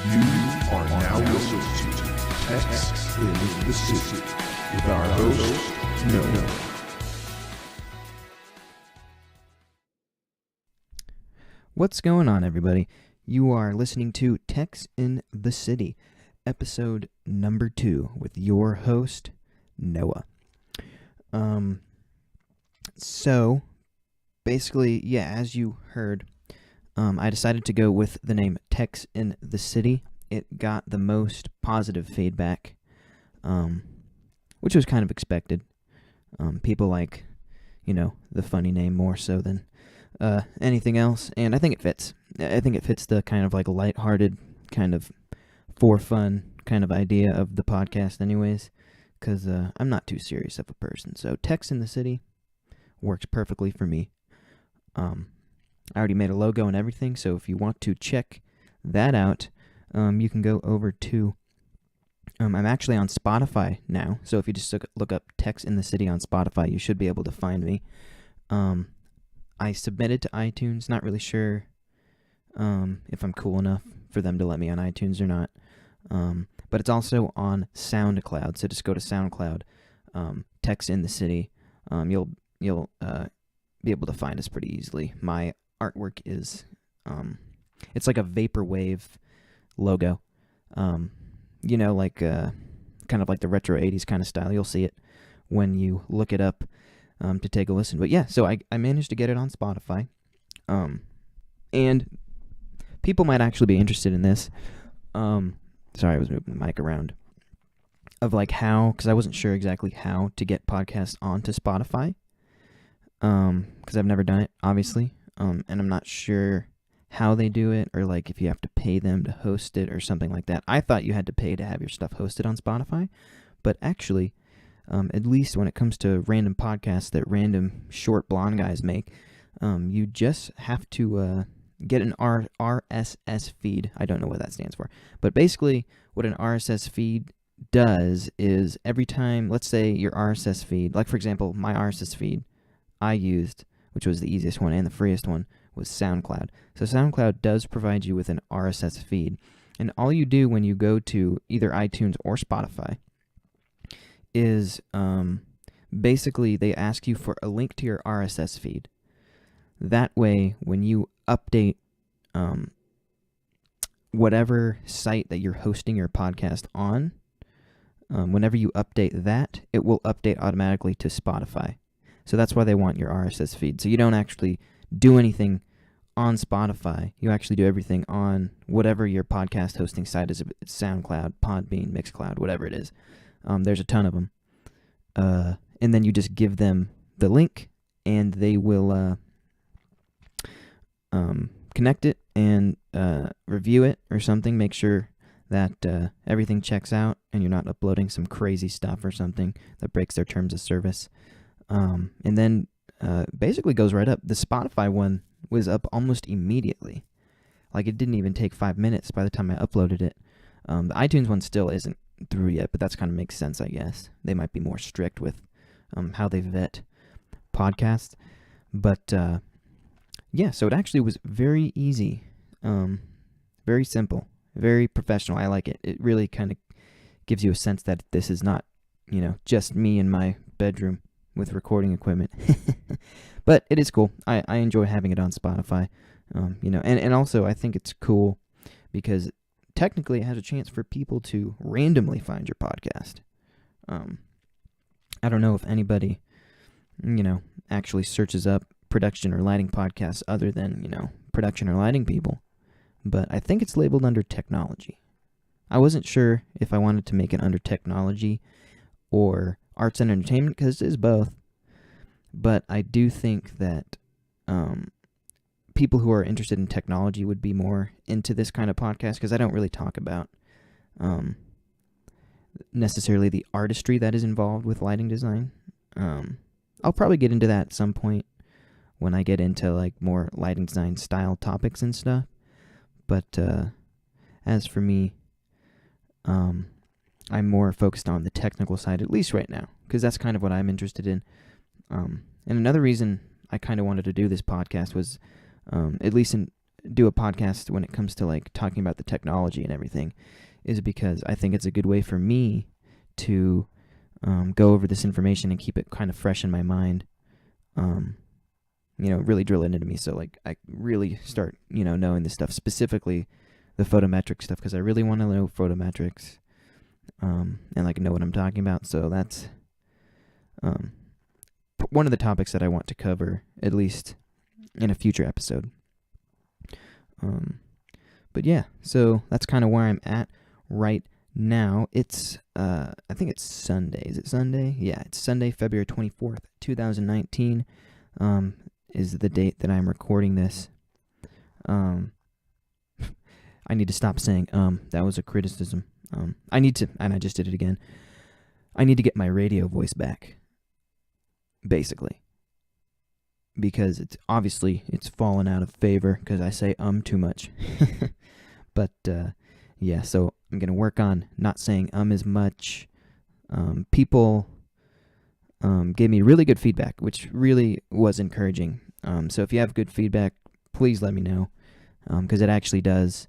You are now listening to Text in the City with our host, Noah. What's going on, everybody? You are listening to Text in the City, episode number 2, with your host, Noah. So, basically, yeah, as you heard, I decided to go with the name Text in the City. It got the most positive feedback, which was kind of expected. People like, the funny name more so than anything else, and I think it fits. I think it fits the kind of like lighthearted, kind of for fun kind of idea of the podcast anyways, because I'm not too serious of a person. So Text in the City works perfectly for me. I already made a logo and everything, so if you want to check that out, you can go over to, I'm actually on Spotify now, so if you just look up Text in the City on Spotify, you should be able to find me. I submitted to iTunes, not really sure if I'm cool enough for them to let me on iTunes or not, but it's also on SoundCloud, so just go to SoundCloud, Text in the City, you'll be able to find us pretty easily. My artwork is, it's like a vaporwave logo, like kind of like the retro 80s kind of style. You'll see it when you look it up to take a listen. But yeah, so I managed to get it on Spotify, and people might actually be interested in this. Sorry, I was moving the mic around. Of like how, because I wasn't sure exactly how to get podcasts onto Spotify, because I've never done it, obviously, and I'm not sure how they do it, or like if you have to pay them to host it or something like that. I thought you had to pay to have your stuff hosted on Spotify, but actually, at least when it comes to random podcasts that random short blonde guys make, you just have to get an RSS feed. I don't know what that stands for, but basically what an RSS feed does is every time, let's say your RSS feed, like for example, my RSS feed I used, which was the easiest one and the freest one, was SoundCloud. So SoundCloud does provide you with an RSS feed, and all you do when you go to either iTunes or Spotify is basically they ask you for a link to your RSS feed. That way, when you update whatever site that you're hosting your podcast on, whenever you update that, it will update automatically to Spotify. So that's why they want your RSS feed. So you don't actually do anything on Spotify. You actually do everything on whatever your podcast hosting site is. It's SoundCloud, Podbean, Mixcloud, whatever it is. There's a ton of them. And then you just give them the link, and they will connect it and review it or something. Make sure that everything checks out and you're not uploading some crazy stuff or something that breaks their terms of service. And then basically goes right up. The Spotify one was up almost immediately. Like, it didn't even take 5 minutes by the time I uploaded it. The iTunes one still isn't through yet, but that's kind of makes sense, I guess. They might be more strict with how they vet podcasts. But yeah, so it actually was very easy, very simple, very professional. I like it. It really kind of gives you a sense that this is not, just me in my bedroom with recording equipment. But it is cool. I enjoy having it on Spotify, and also I think it's cool because technically it has a chance for people to randomly find your podcast. I don't know if anybody, actually searches up production or lighting podcasts other than, production or lighting people, but I think it's labeled under technology. I wasn't sure if I wanted to make it under technology or arts and entertainment, because it is both. But I do think that people who are interested in technology would be more into this kind of podcast, because I don't really talk about necessarily the artistry that is involved with lighting design. I'll probably get into that at some point when I get into like more lighting design style topics and stuff. But as for me, I'm more focused on the technical side, at least right now, because that's kind of what I'm interested in. And another reason I kind of wanted to do this podcast was, at least do a podcast when it comes to like talking about the technology and everything is because I think it's a good way for me to go over this information and keep it kind of fresh in my mind. Really drill it into me. So like I really start, knowing this stuff, specifically the photometric stuff, because I really want to know photometrics, and like know what I'm talking about. So that's one of the topics that I want to cover, at least in a future episode. But yeah, so that's kind of where I'm at right now. It's, I think it's Sunday. Is it Sunday? Yeah, it's Sunday, February 24th, 2019, is the date that I'm recording this. I need to stop saying, that was a criticism. I need to, and I just did it again. I need to get my radio voice back, basically. Because it's fallen out of favor because I say too much. But yeah, so I'm going to work on not saying as much. People gave me really good feedback, which really was encouraging. So if you have good feedback, please let me know, because it actually does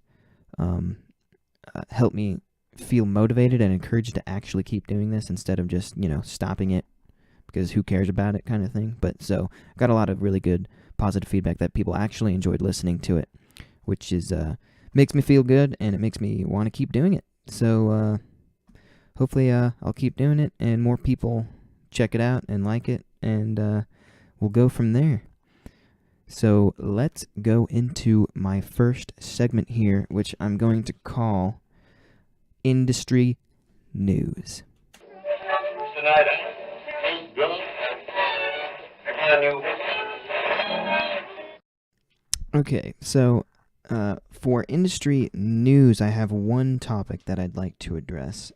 help me feel motivated and encouraged to actually keep doing this instead of just, stopping it because who cares about it kind of thing. But so got a lot of really good positive feedback that people actually enjoyed listening to it, which is makes me feel good and it makes me want to keep doing it. So hopefully I'll keep doing it and more people check it out and like it, and we'll go from there. So let's go into my first segment here, which I'm going to call Industry News. Okay, so for industry news, I have one topic that I'd like to address.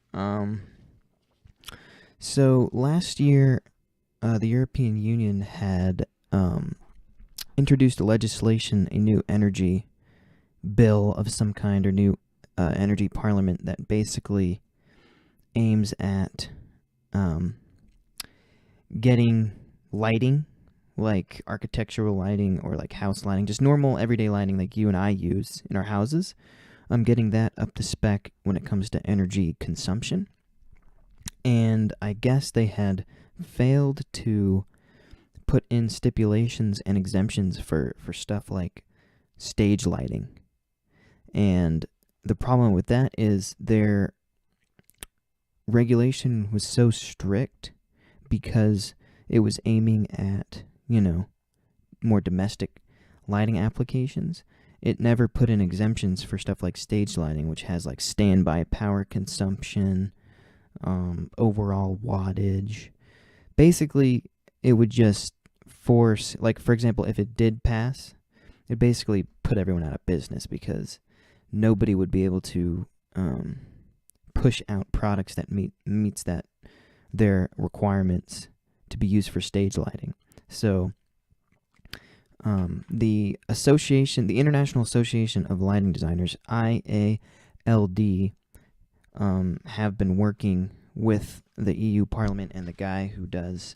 So last year, the European Union had introduced legislation, a new energy bill of some kind, or new energy parliament that basically aims at getting lighting, like architectural lighting or like house lighting, just normal everyday lighting like you and I use in our houses. I'm getting that up to spec when it comes to energy consumption. And I guess they had failed to put in stipulations and exemptions for stuff like stage lighting. And the problem with that is their regulation was so strict because it was aiming at, more domestic lighting applications. It never put in exemptions for stuff like stage lighting, which has like standby power consumption, overall wattage. Basically, it would just force, like, for example, if it did pass, it basically put everyone out of business because nobody would be able to push out products that meets their requirements to be used for stage lighting. So the International Association of Lighting Designers, IALD, have been working with the EU Parliament and the guy who does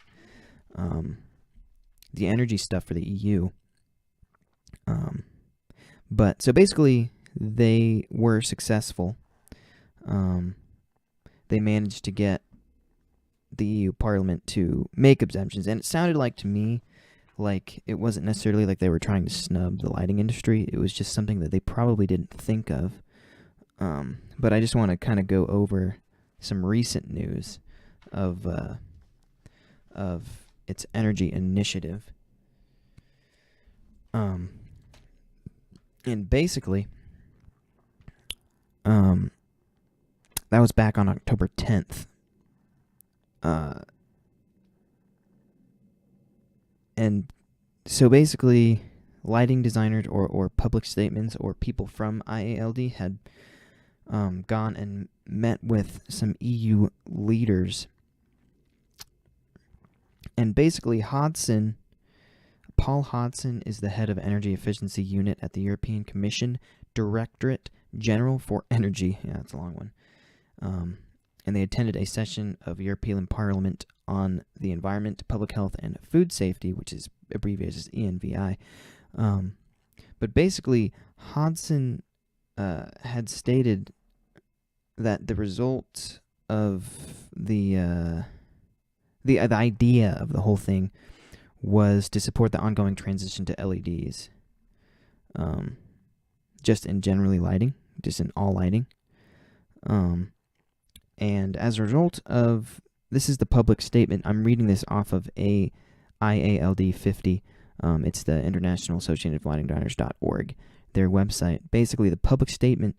the energy stuff for the EU. But so basically, they were successful. They managed to get the EU Parliament to make exemptions, and it sounded like to me like it wasn't necessarily like they were trying to snub the lighting industry. It was just something that they probably didn't think of. But I just want to kind of go over some recent news of its energy initiative. And basically, that was back on October 10th. And so basically, lighting designers or public statements or people from IALD had gone and met with some EU leaders. And basically, Paul Hodson is the head of Energy Efficiency Unit at the European Commission, Directorate General for Energy. Yeah, that's a long one. And they attended a session of European Parliament on the Environment, Public Health, and Food Safety, which is abbreviated as ENVI. But basically, Hodson had stated that the result of the idea of the whole thing was to support the ongoing transition to LEDs, just in generally lighting, just in all lighting. And as a result of, this is the public statement. I'm reading this off of IALD 50. It's the International Association of Lighting Designers.org, their website. Basically, the public statement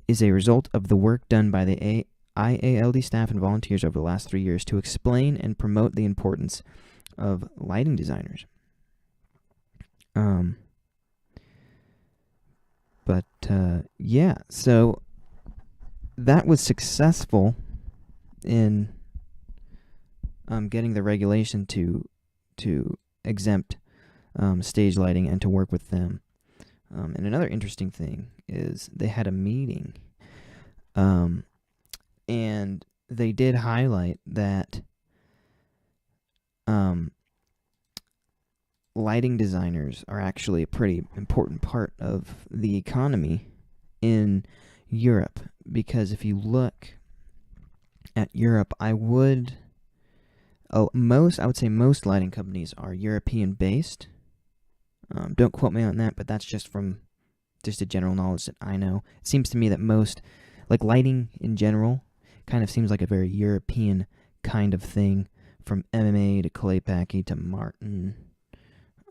is a result of the work done by the IALD staff and volunteers over the last 3 years to explain and promote the importance of lighting designers. Yeah, so that was successful in getting the regulation to exempt stage lighting and to work with them. And another interesting thing is they had a meeting, and they did highlight that lighting designers are actually a pretty important part of the economy in Europe, because if you look at Europe, I would say most lighting companies are European based. Don't quote me on that, but that's just from just a general knowledge that I know. It seems to me that most, like lighting in general, kind of seems like a very European kind of thing, from MMA to Claypaky to Martin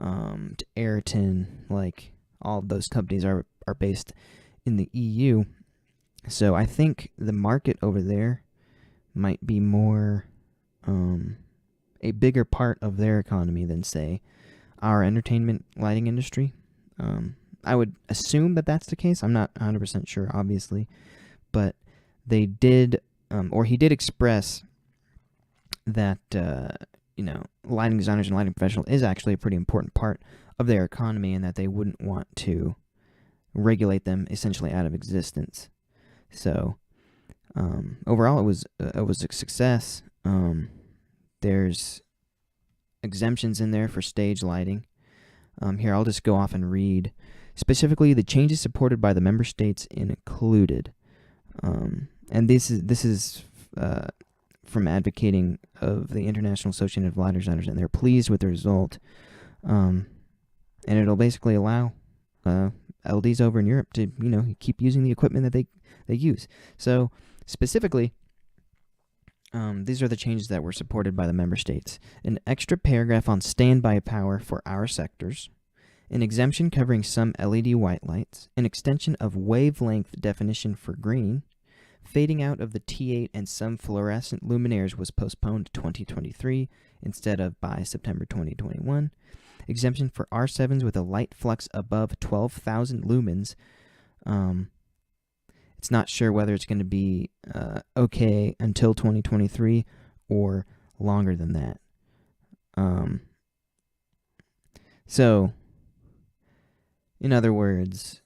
to Ayrton. Like, all of those companies are based in the EU. So I think the market over there might be more a bigger part of their economy than, say, our entertainment lighting industry. I would assume that that's the case. I'm not 100% sure, obviously, but they did, or he did express that lighting designers and lighting professionals is actually a pretty important part of their economy, and that they wouldn't want to regulate them essentially out of existence. So overall, it was a success. There's exemptions in there for stage lighting. Here, I'll just go off and read. Specifically, the changes supported by the member states included, and this is from advocating of the International Association of Lighting Designers, and they're pleased with the result. And it'll basically allow LDs over in Europe to keep using the equipment that they use. So specifically, these are the changes that were supported by the member states. An extra paragraph on standby power for our sectors, an exemption covering some LED white lights, an extension of wavelength definition for green, fading out of the T8 and some fluorescent luminaires was postponed to 2023 instead of by September 2021, exemption for R7s with a light flux above 12,000 lumens. It's not sure whether it's going to be okay until 2023 or longer than that. So, in other words,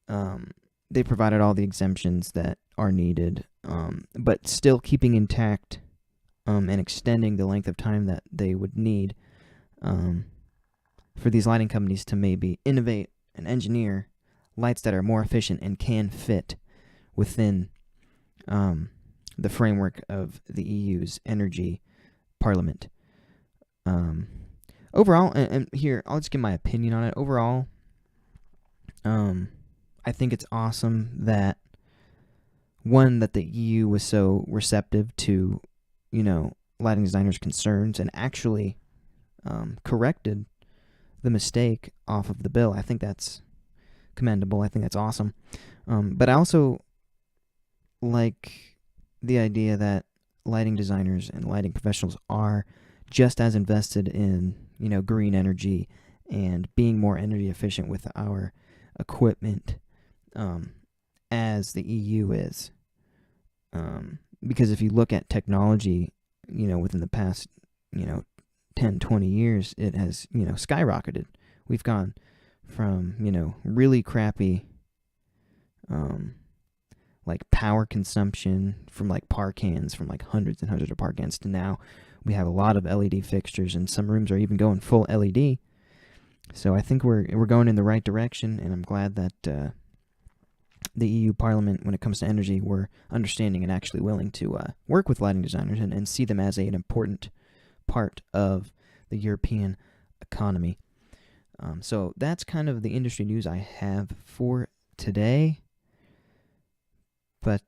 they provided all the exemptions that are needed, but still keeping intact and extending the length of time that they would need for these lighting companies to maybe innovate and engineer lights that are more efficient and can fit within the framework of the EU's energy parliament. Overall, and here, I'll just give my opinion on it. Overall, I think it's awesome that, one, that the EU was so receptive to, lighting designers' concerns and actually corrected the mistake off of the bill. I think that's commendable. I think that's awesome. But I also like the idea that lighting designers and lighting professionals are just as invested in, green energy and being more energy efficient with our equipment as the EU is. Because if you look at technology, within the past, 10, 20 years, it has, skyrocketed. We've gone from, really crappy, power consumption from, par cans, from, hundreds and hundreds of par cans, to now we have a lot of LED fixtures, and some rooms are even going full LED. So I think we're going in the right direction, and I'm glad that the EU Parliament, when it comes to energy, were understanding and actually willing to work with lighting designers and see them as an important part of the European economy. So that's kind of the industry news I have for today. But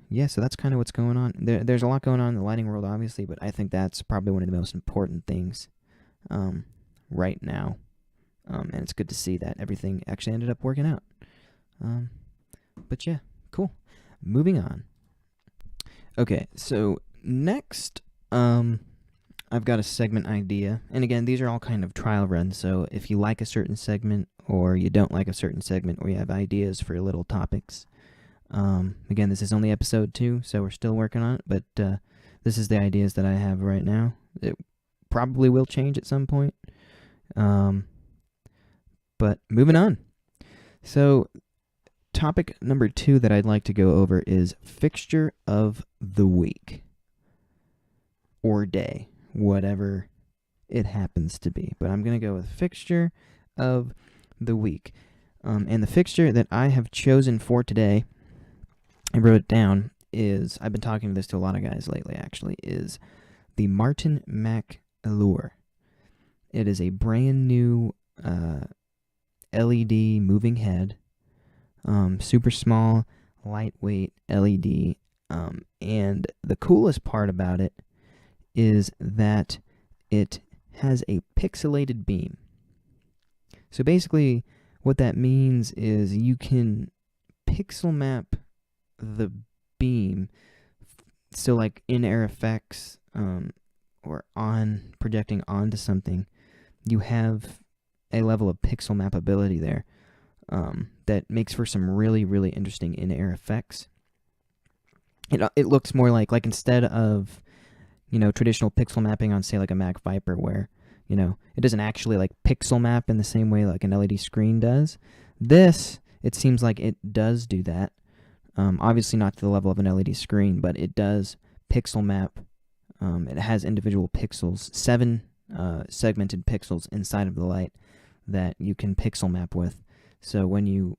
yeah, so that's kind of what's going on. There's a lot going on in the lighting world, obviously, but I think that's probably one of the most important things right now. And it's good to see that everything actually ended up working out. But yeah, cool. Moving on. Okay, so next, I've got a segment idea. And again, these are all kind of trial runs, so if you like a certain segment or you don't like a certain segment or you have ideas for little topics, again, this is only episode 2, so we're still working on it, but this is the ideas that I have right now. It probably will change at some point. But moving on. So topic number 2 that I'd like to go over is fixture of the week. Or day, whatever it happens to be. But I'm going to go with fixture of the week. And the fixture that I have chosen for today, I wrote it down, is, I've been talking this to a lot of guys lately actually, is the Martin Mac Allure. It is a brand new LED moving head, super small, lightweight LED, and the coolest part about it is that it has a pixelated beam. So basically what that means is you can pixel map the beam, so like in-air effects or on projecting onto something, you have a level of pixel mapability there that makes for some really, really interesting in-air effects. It looks more like instead of, you know, traditional pixel mapping on, say, like a Mac Viper, where, you know, it doesn't actually like pixel map in the same way like an LED screen does. This, it seems like it does do that. Obviously not to the level of an LED screen, but it does pixel map. It has individual pixels, 7 segmented pixels inside of the light that you can pixel map with. So when you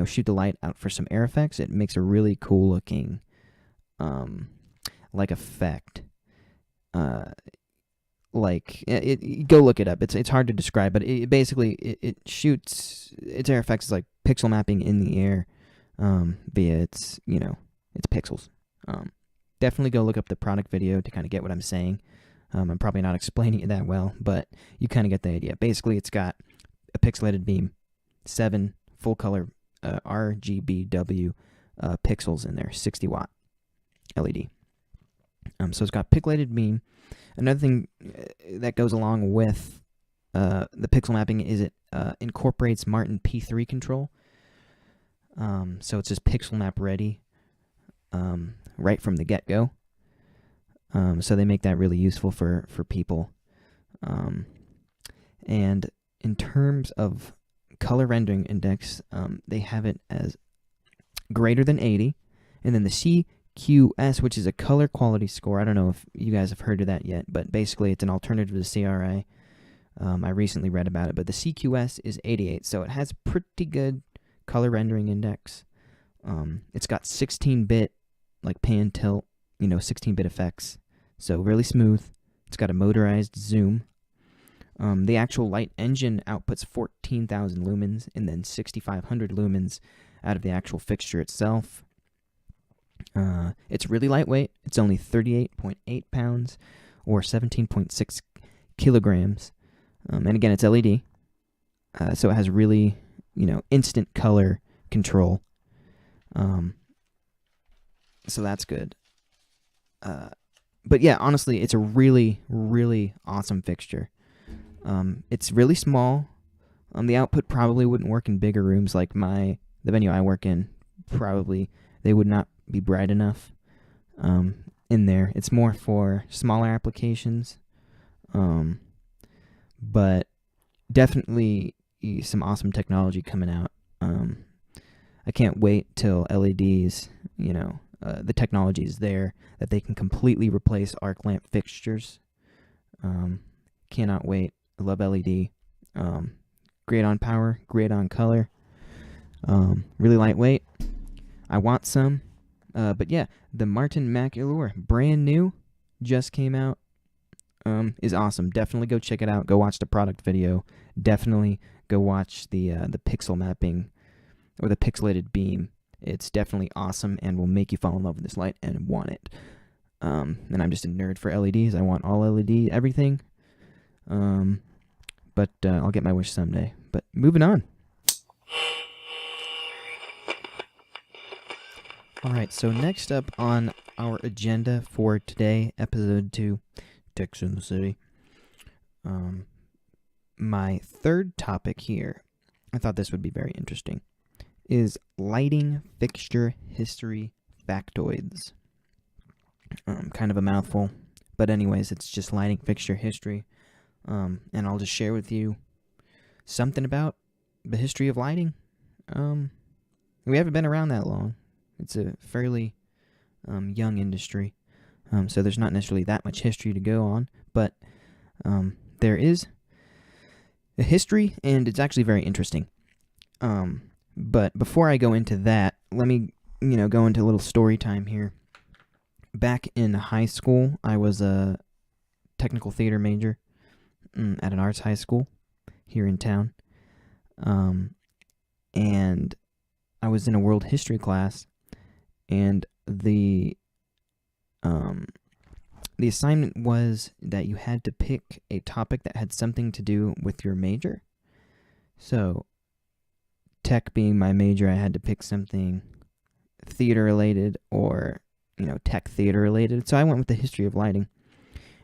shoot the light out for some air effects, it makes a really cool looking like effect. Go look it up. It's hard to describe, but it basically it shoots its air effects is like pixel mapping in the air via its pixels. Definitely go look up the product video to kind of get what I'm saying. I'm probably not explaining it that well, but you kind of get the idea. Basically, it's got a pixelated beam, 7 full color RGBW pixels in there, 60 watt LED. So it's got pixelated beam. Another thing that goes along with the pixel mapping is it incorporates Martin P3 control. So it's just pixel map ready right from the get-go. So they make that really useful for people. And in terms of color rendering index, they have it as greater than 80. And then the CQS, which is a color quality score. I don't know if you guys have heard of that yet, but basically it's an alternative to CRI. I recently read about it, but the CQS is 88, so it has pretty good color rendering index. It's got 16-bit like pan tilt, 16-bit effects, so really smooth. It's got a motorized zoom. The actual light engine outputs 14,000 lumens and then 6,500 lumens out of the actual fixture itself. It's really lightweight. It's only 38.8 pounds or 17.6 kilograms. And again, it's LED. So it has really, instant color control. So that's good. But yeah, honestly, it's a really, really awesome fixture. It's really small. The output probably wouldn't work in bigger rooms like the venue I work in. Probably they would not be bright enough in there. It's more for smaller applications. But definitely some awesome technology coming out. I can't wait till LEDs, the technology is there that they can completely replace arc lamp fixtures. Cannot wait. I love LED. great on power, great on color, really lightweight. I want some. But yeah, the Martin McAlure, brand new, just came out, is awesome. Definitely go check it out. Go watch the product video. Definitely go watch the pixel mapping or the pixelated beam. It's definitely awesome and will make you fall in love with this light and want it. And I'm just a nerd for LEDs. I want all LED, everything. But I'll get my wish someday. But moving on. Alright, so next up on our agenda for today, episode 2, Techs in the City. My third topic here, I thought this would be very interesting, is lighting fixture history factoids. Kind of a mouthful, but anyways, it's just lighting fixture history. And I'll just share with you something about the history of lighting. We haven't been around that long. It's a fairly young industry, so there's not necessarily that much history to go on, but there is a history, and it's actually very interesting. But before I go into that, let me go into a little story time here. Back in high school, I was a technical theater major at an arts high school here in town, and I was in a world history class. And the assignment was that you had to pick a topic that had something to do with your major. So, tech being my major, I had to pick something theater related or, tech theater related. So I went with the history of lighting.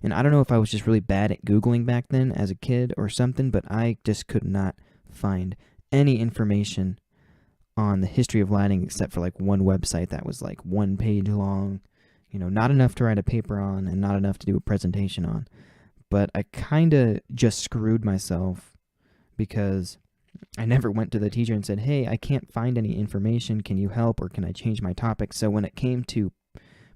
And I don't know if I was just really bad at Googling back then as a kid or something, but I just could not find any information on the history of lighting except for like one website that was like 1 page long, not enough to write a paper on and not enough to do a presentation on. But I kind of just screwed myself because I never went to the teacher and said, hey, I can't find any information. Can you help or can I change my topic? So when it came to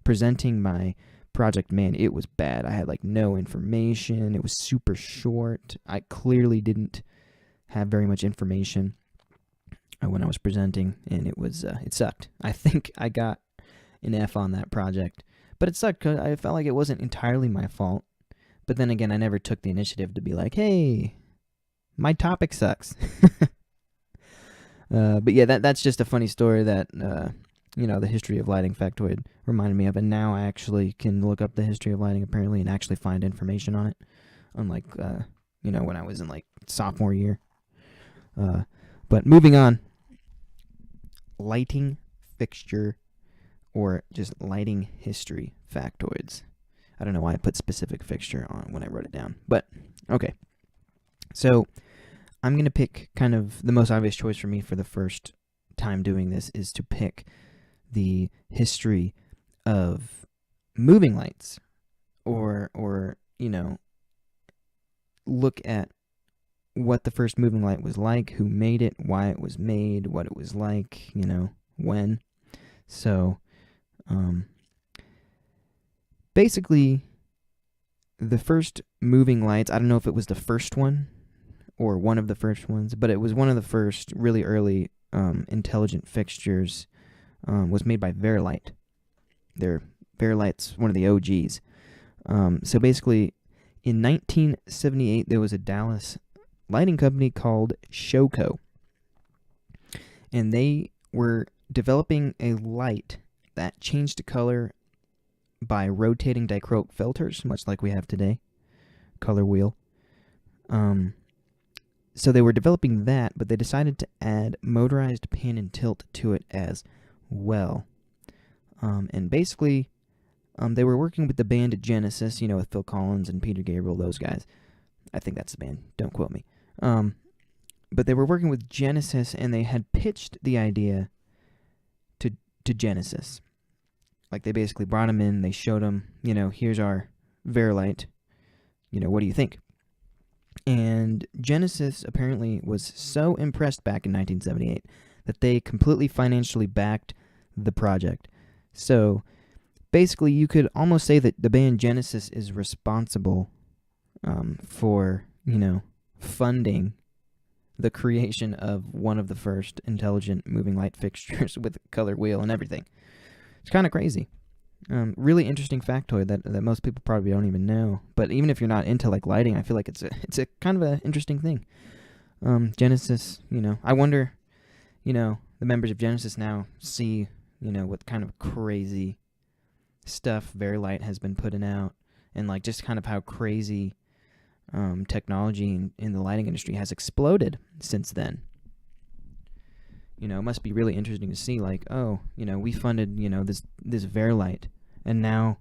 presenting my project, man, it was bad. I had like no information. It was super short. I clearly didn't have very much information when I was presenting, and it sucked. I think I got an F on that project, but it sucked because I felt like it wasn't entirely my fault. But then again, I never took the initiative to be like, hey, my topic sucks. But yeah, that's just a funny story that, the history of lighting factoid reminded me of, and now I actually can look up the history of lighting apparently and actually find information on it, unlike, when I was in like sophomore year. But moving on. Lighting fixture or just lighting history factoids. I don't know why I put specific fixture on when I wrote it down, but okay. So I'm going to pick kind of the most obvious choice for me for the first time doing this is to pick the history of moving lights or look at what the first moving light was like, who made it, why it was made, what it was like, when. So, basically, the first moving lights, I don't know if it was the first one or one of the first ones, but it was one of the first really early intelligent fixtures, was made by Verlight. Verlight's one of the OGs. So basically, in 1978, there was a Dallas lighting company called Showco, and they were developing a light that changed the color by rotating dichroic filters, much like we have today, color wheel. So they were developing that, but they decided to add motorized pan and tilt to it as well. And basically, they were working with the band Genesis, with Phil Collins and Peter Gabriel, those guys. I think that's the band. Don't quote me. But they were working with Genesis, and they had pitched the idea to Genesis. Like, they basically brought him in, they showed him, here's our Verlight, what do you think? And Genesis apparently was so impressed back in 1978 that they completely financially backed the project. So, basically, you could almost say that the band Genesis is responsible for, funding the creation of one of the first intelligent moving light fixtures with a color wheel and everything. It's kind of crazy. Really interesting factoid that most people probably don't even know. But even if you're not into like lighting, I feel like it's a kind of an interesting thing. Genesis, I wonder, the members of Genesis now see, what kind of crazy stuff Verilight has been putting out, and like just kind of how crazy technology in the lighting industry has exploded since then. It must be really interesting to see, like, we funded, this Verilight, and now,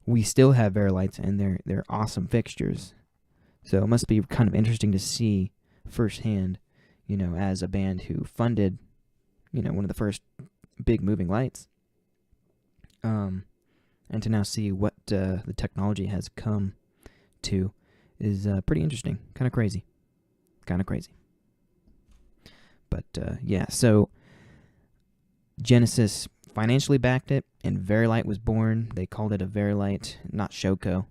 we still have Verilights, and they're awesome fixtures. So it must be kind of interesting to see firsthand, as a band who funded, one of the first big moving lights, and to now see what the technology has come to is pretty interesting. Kind of crazy. But, so Genesis financially backed it, and Verilight was born. They called it a Verilight, not Shoko.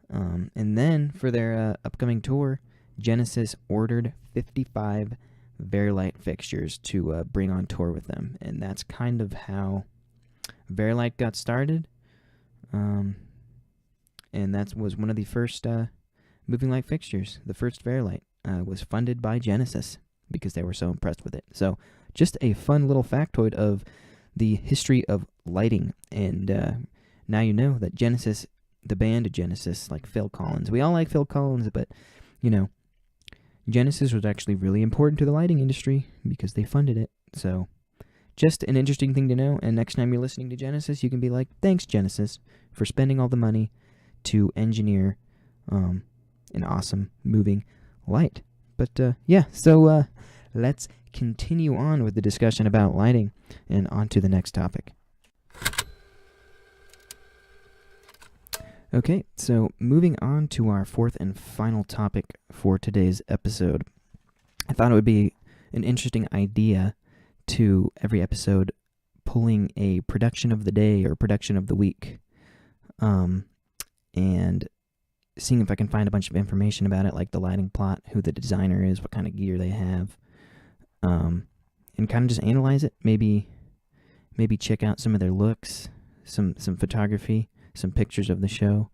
And then, for their upcoming tour, Genesis ordered 55 Verilight fixtures to bring on tour with them. And that's kind of how Verilight got started. And that was one of the first moving light fixtures. The first Verilight was funded by Genesis because they were so impressed with it. So just a fun little factoid of the history of lighting. And now you know that Genesis, the band Genesis, like Phil Collins. We all like Phil Collins, but, Genesis was actually really important to the lighting industry because they funded it. So just an interesting thing to know. And next time you're listening to Genesis, you can be like, thanks, Genesis, for spending all the money to engineer an awesome moving light. But, so let's continue on with the discussion about lighting and on to the next topic. Okay, so moving on to our fourth and final topic for today's episode. I thought it would be an interesting idea to every episode pulling a production of the day or production of the week, and seeing if I can find a bunch of information about it, like the lighting plot, who the designer is, what kind of gear they have, and kind of just analyze it. Maybe check out some of their looks, some photography, some pictures of the show,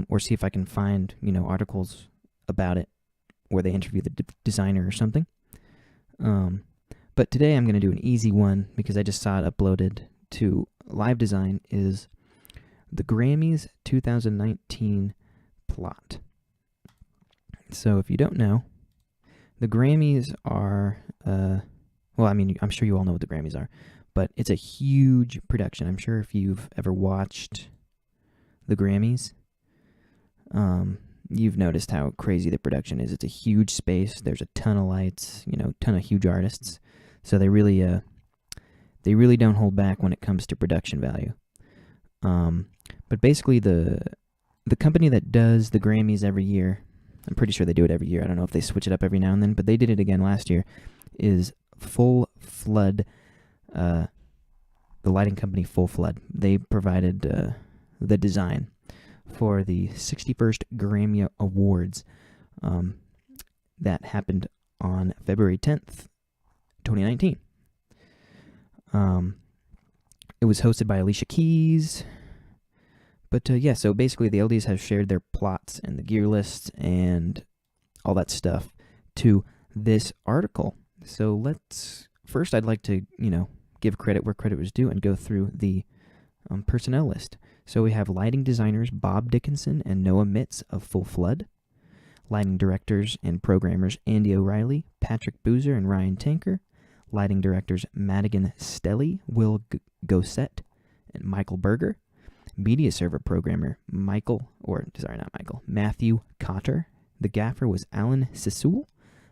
or see if I can find, articles about it where they interview the designer or something. But today I'm going to do an easy one because I just saw it uploaded to Live Design, is the Grammys 2019 plot. So if you don't know, the Grammys are, I'm sure you all know what the Grammys are, but it's a huge production. I'm sure if you've ever watched the Grammys, you've noticed how crazy the production is. It's a huge space. There's a ton of lights, ton of huge artists. So they really don't hold back when it comes to production value. But basically the company that does the Grammys every year, I'm pretty sure they do it every year. I don't know if they switch it up every now and then, but they did it again last year, is Full Flood, the lighting company Full Flood. They provided the design for the 61st Grammy Awards that happened on February 10th, 2019. It was hosted by Alicia Keys. But so basically the LDs have shared their plots and the gear lists and all that stuff to this article. So first I'd like to, give credit where credit was due and go through the personnel list. So we have lighting designers Bob Dickinson and Noah Mitz of Full Flood, lighting directors and programmers Andy O'Reilly, Patrick Boozer, and Ryan Tanker, lighting directors Madigan Stelly, Will Gossett, and Michael Berger, media server programmer Matthew Cotter. The gaffer was Alan Sissoul.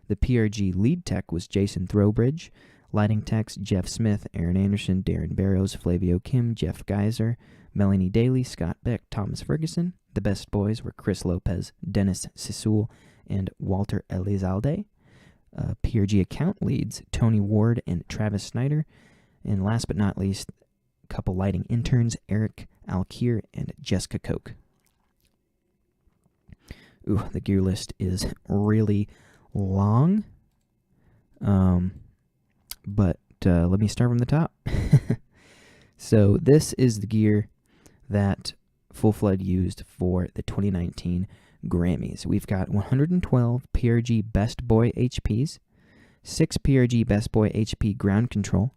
The PRG lead tech was Jason Throwbridge. Lighting techs Jeff Smith, Aaron Anderson, Darren Barrows, Flavio Kim, Jeff Geyser, Melanie Daly, Scott Beck, Thomas Ferguson. The best boys were Chris Lopez, Dennis Sissoul, and Walter Elizalde. PRG account leads Tony Ward and Travis Snyder. And last but not least, a couple lighting interns, Eric Alkier and Jessica Koch. Ooh, the gear list is really long. But let me start from the top. So this is the gear that Full Flood used for the 2019 Grammys. We've got 112 PRG Best Boy HPs, 6 PRG Best Boy HP ground control,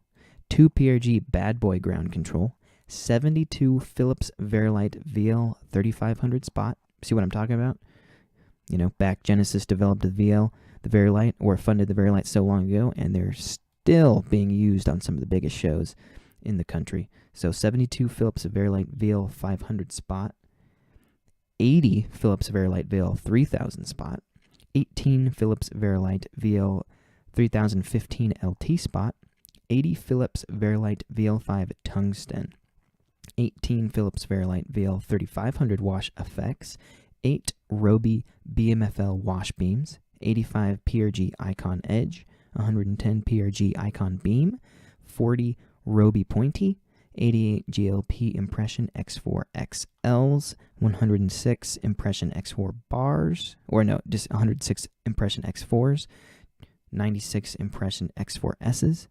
2 PRG Bad Boy ground control, 72 Philips Verilight VL 3500 spot. See what I'm talking about? You know, back Genesis developed the VL, the Verilight, or funded the Verilight so long ago, and they're still being used on some of the biggest shows in the country. So 72 Philips Verilight VL 500 spot, 80 Philips Verilight VL 3000 spot, 18 Philips Verilight VL 3015 LT spot, 80 Philips Verilight VL5 tungsten, 18 Philips Verilight VL 3500 wash effects, 8 Roby BMFL wash beams, 85 PRG Icon Edge, 110 PRG Icon Beam, 40 Roby Pointy, 88 GLP Impression X4 XLs, 106 Impression X4 bars, or no, just 106 Impression X4s, 96 Impression X4 S's,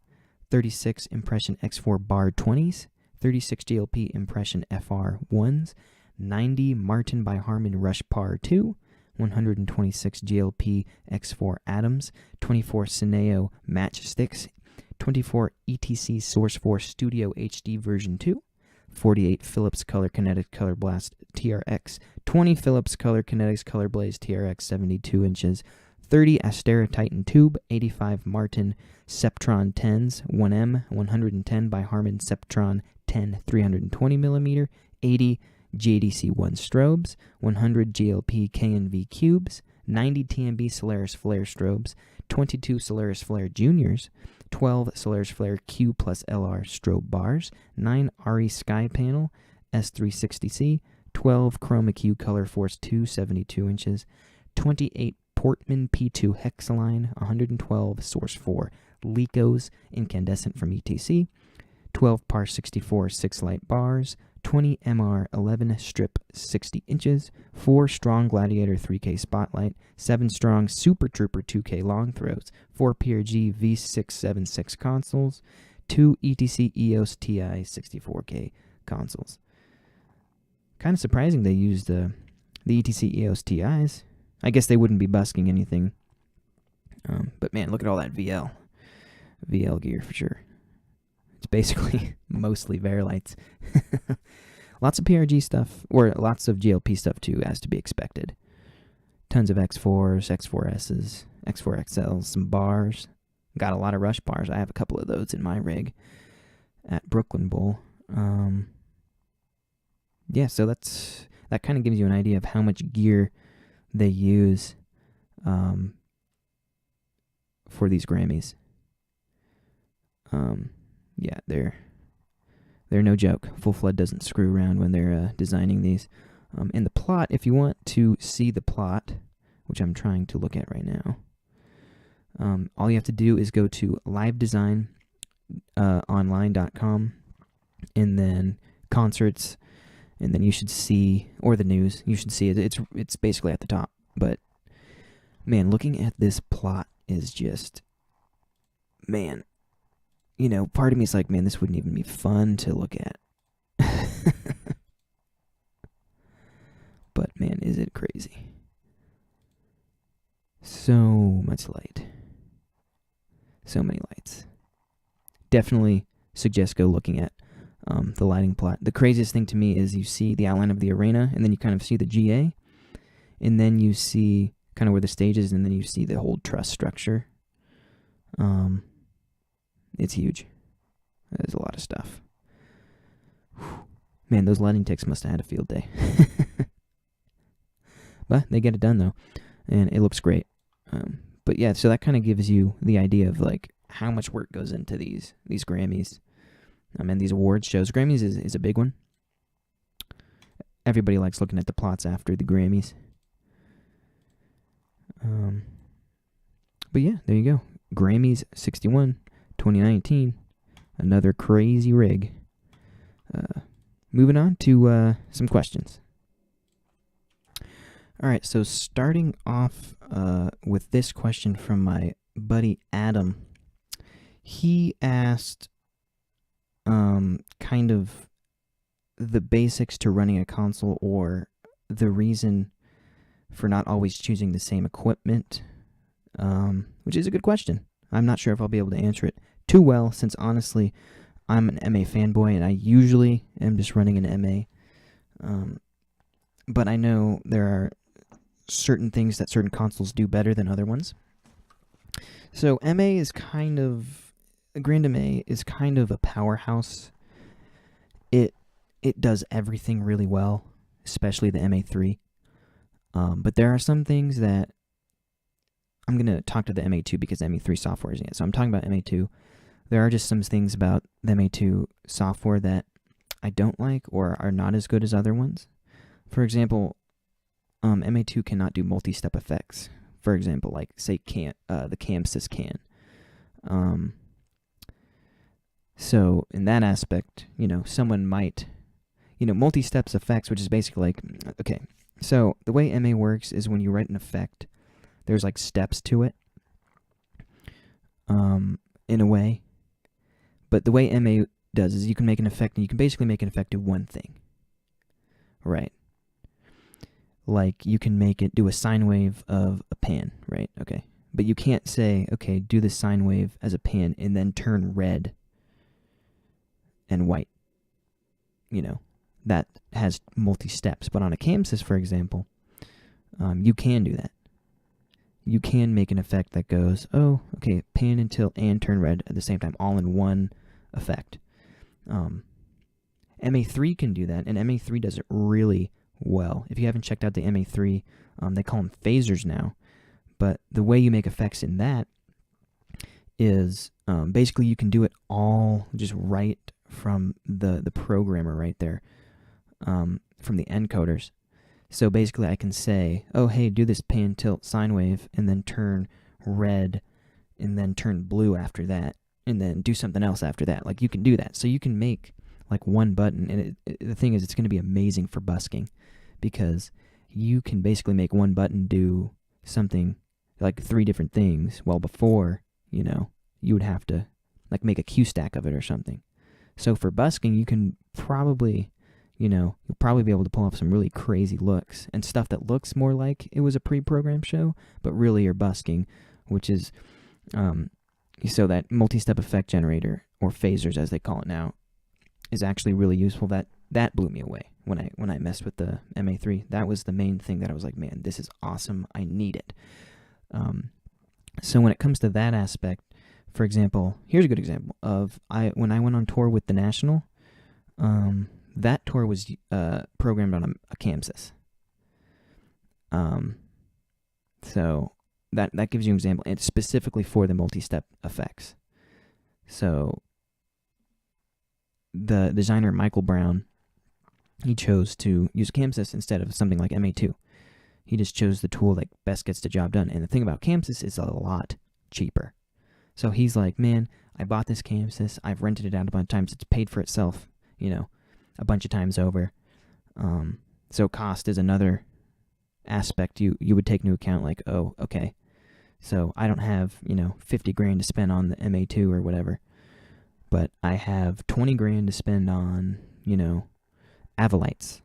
36 Impression X4 bar 20s, 36 GLP Impression FR 1s, 90 Martin by Harman Rush Par 2, 126 GLP X4 Atoms, 24 Cineo Matchsticks, 24 ETC Source 4 Studio HD version 2, 48 Philips Color Kinetic Color Blast TRX, 20 Philips Color Kinetics Color Blaze TRX 72 inches, 30 Astera Titan Tube, 85 Martin Septron 10s 1M, 110 by Harman Septron 10 320mm, 80 JDC1 strobes, 100 GLP KNV cubes, 90 TMB Solaris Flare strobes, 22 Solaris Flare Juniors, 12 Solaris Flare Q plus LR strobe bars, 9 RE Sky Panel S360C, 12 Chroma Q Color Force 2 72 inches, 28 Portman P2 Hexaline, 112 Source 4 Licos incandescent from ETC, 12 Par 64 6 light bars, 20 MR 11 strip 60 inches, 4 Strong Gladiator 3K Spotlight, 7 Strong Super Trooper 2K long throws, 4 PRG V676 consoles, 2 ETC EOS TI 64K consoles. Kind of surprising they used the ETC EOS TIs. I guess they wouldn't be busking anything. But man, look at all that VL gear for sure. It's basically mostly Verilights. Lots of PRG stuff, or lots of GLP stuff too, as to be expected. Tons of X4s, X4Ss, X4XLs, some bars. Got a lot of Rush bars. I have a couple of those in my rig at Brooklyn Bowl. Yeah, so that kind of gives you an idea of how much gear they use for these Grammys. Yeah, they're no joke. Full Flood doesn't screw around when they're designing these. And the plot, if you want to see the plot, which I'm trying to look at right now, all you have to do is go to livedesignonline.com and then concerts, and then you should see, or the news, you should see it. It's basically at the top. But man, looking at this plot is just, man, you know, part of me is like, man, this wouldn't even be fun to look at. But man, is it crazy. So much light. So many lights. Definitely suggest go looking at the lighting plot. The craziest thing to me is you see the outline of the arena, and then you kind of see the GA, and then you see kind of where the stage is, and then you see the whole truss structure. It's huge. There's a lot of stuff. Whew. Man, those lighting techs must have had a field day. But they get it done, though, and it looks great. But yeah, so that kind of gives you the idea of like how much work goes into these Grammys. And these awards shows. Grammys is a big one. Everybody likes looking at the plots after the Grammys. But yeah, there you go. Grammys 61, 2019. Another crazy rig. Moving on to some questions. All right, so starting off with this question from my buddy Adam. He asked kind of the basics to running a console, or the reason for not always choosing the same equipment, which is a good question. I'm not sure if I'll be able to answer it too well, since honestly, I'm an MA fanboy, and I usually am just running an MA. But I know there are certain things that certain consoles do better than other ones. So MA is kind of, Grand MA is kind of a powerhouse. It does everything really well, especially the MA3. But there are some things that I'm going to talk to the MA2 because MA3 software isn't yet. So I'm talking about MA2. There are just some things about the MA2 software that I don't like or are not as good as other ones. For example, MA2 cannot do multi-step effects. For example, like say the CamSys can. So in that aspect, someone might, multi-steps effects, which is basically like, okay, so the way MA works is when you write an effect, there's like steps to it, in a way. But the way MA does is you can make an effect, and you can basically make an effect do one thing. Right. Like, you can make it do a sine wave of a pan, right? Okay. But you can't say, okay, do the sine wave as a pan and then turn red and white. That has multi-steps. But on a CamSys, for example, you can do that. You can make an effect that goes, oh, okay, pan and tilt and turn red at the same time, all in one effect. MA3 can do that, and MA3 does it really well. If you haven't checked out the MA3, they call them phasers now. But the way you make effects in that is basically you can do it all just right from the programmer right there, from the encoders. So basically I can say, oh, hey, do this pan tilt sine wave and then turn red and then turn blue after that and then do something else after that. Like, you can do that. So you can make like one button, and the thing is, it's going to be amazing for busking because you can basically make one button do something like 3 different things. Well, before, you would have to like make a Q stack of it or something. So for busking, you can probably, you'll probably be able to pull off some really crazy looks and stuff that looks more like it was a pre-programmed show, but really you're busking, which is, so that multi-step effect generator, or phasers as they call it now, is actually really useful. That blew me away when I messed with the MA3. That was the main thing that I was like, man, this is awesome. I need it. So when it comes to that aspect, for example, here's a good example of when I went on tour with the National. That tour was programmed on a CamSys. So that gives you an example. It's specifically for the multi-step effects. So the designer, Michael Brown, he chose to use CamSys instead of something like MA2. He just chose the tool that best gets the job done. And the thing about CamSys is a lot cheaper. So he's like, man, I bought this CamSys. I've rented it out a bunch of times. It's paid for itself, a bunch of times over. So cost is another aspect you would take into account. Like, oh, okay, so I don't have, $50,000 to spend on the MA2 or whatever, but I have $20,000 to spend on, Avalites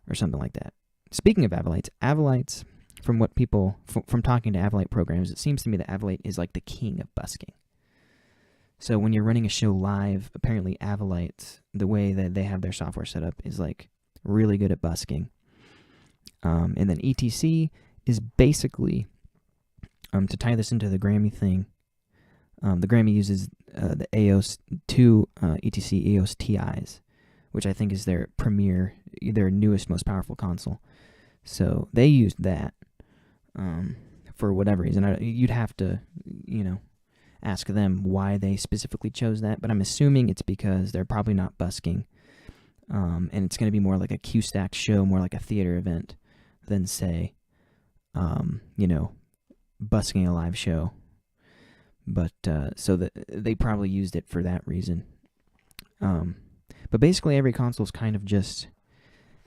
or something like that. Speaking of Avalites, from what people, from talking to Avalite programs, it seems to me that Avalite is like the king of busking. So when you're running a show live, apparently Avalites, the way that they have their software set up, is like really good at busking. And then ETC is basically, to tie this into the Grammy thing, the Grammy uses the EOS 2 ETC EOS TIs, which I think is their premier, their newest, most powerful console. So they used that for whatever reason. You'd have to, ask them why they specifically chose that, but I'm assuming it's because they're probably not busking, and it's going to be more like a Q-Stack show, more like a theater event than, say, busking a live show. But so that they probably used it for that reason. But basically every console is kind of just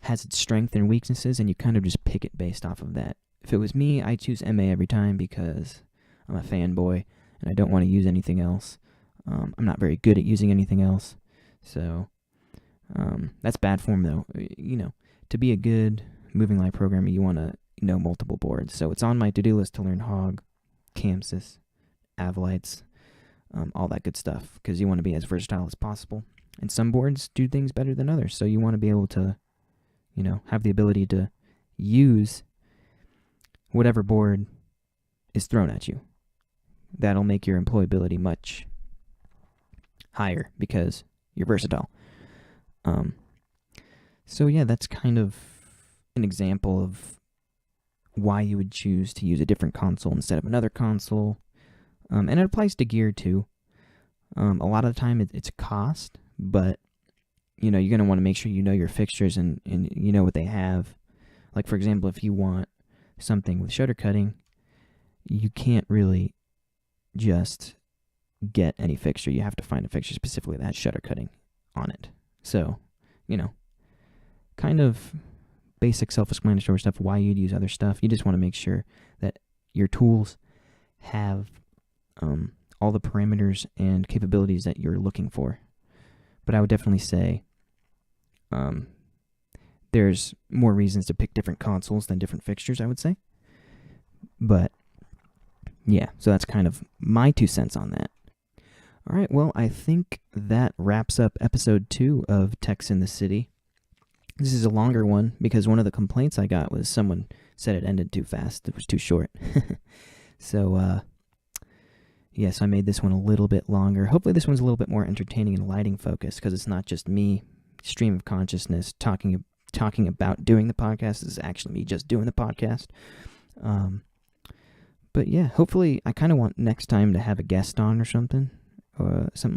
has its strengths and weaknesses, and you kind of just pick it based off of that. if it was me, I'd choose MA every time because I'm a fanboy and I don't want to use anything else. I'm not very good at using anything else, so that's bad form though. To be a good moving light programmer, you want to know multiple boards. So it's on my to-do list to learn Hog, Camsys, Avlights, all that good stuff, because you want to be as versatile as possible. And some boards do things better than others, so you want to be able to, have the ability to use whatever board is thrown at you. That'll make your employability much higher because you're versatile. So yeah, that's kind of an example of why you would choose to use a different console instead of another console. And it applies to gear too. A lot of the time it's cost, but you're going to want to make sure you know your fixtures and you know what they have. Like, for example, if you want something with shutter cutting, you can't really just get any fixture. You have to find a fixture specifically that has shutter cutting on it. So, kind of basic self-explanatory stuff, why you'd use other stuff. You just want to make sure that your tools have all the parameters and capabilities that you're looking for. But I would definitely say there's more reasons to pick different consoles than different fixtures, I would say. But yeah, so that's kind of my 2 cents on that. All right, well, I think that wraps up episode 2 of Techs in the City. This is a longer one because one of the complaints I got was someone said it ended too fast. It was too short. So, yes, I made this one a little bit longer. Hopefully this one's a little bit more entertaining and lighting focused because it's not just me, stream of consciousness, talking about doing the podcast. This is actually me just doing the podcast. But yeah, hopefully I kind of want next time to have a guest on or something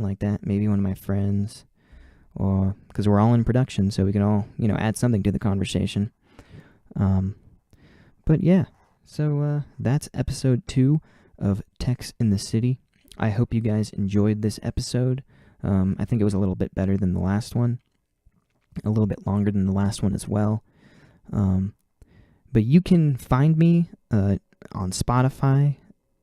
like that. Maybe one of my friends, or because we're all in production, so we can all, add something to the conversation. But yeah, so that's episode 2 of Techs in the City. I hope you guys enjoyed this episode. I think it was a little bit better than the last one, a little bit longer than the last one as well. But you can find me on Spotify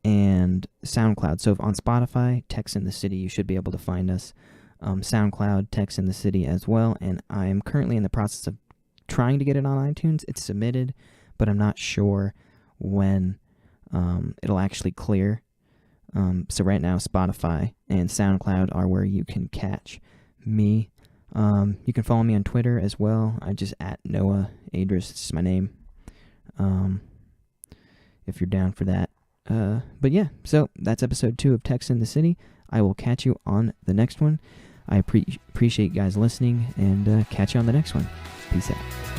and SoundCloud. So if on Spotify, Techs in the City, you should be able to find us. SoundCloud, Techs in the City as well. And I am currently in the process of trying to get it on iTunes. It's submitted, but I'm not sure when it'll actually clear. So right now, Spotify and SoundCloud are where you can catch me. You can follow me on Twitter as well. I just @Noah Adris. It's just my name. If you're down for that. But yeah, so that's episode 2 of Techs in the City. I will catch you on the next one. I appreciate you guys listening, and catch you on the next one. Peace out.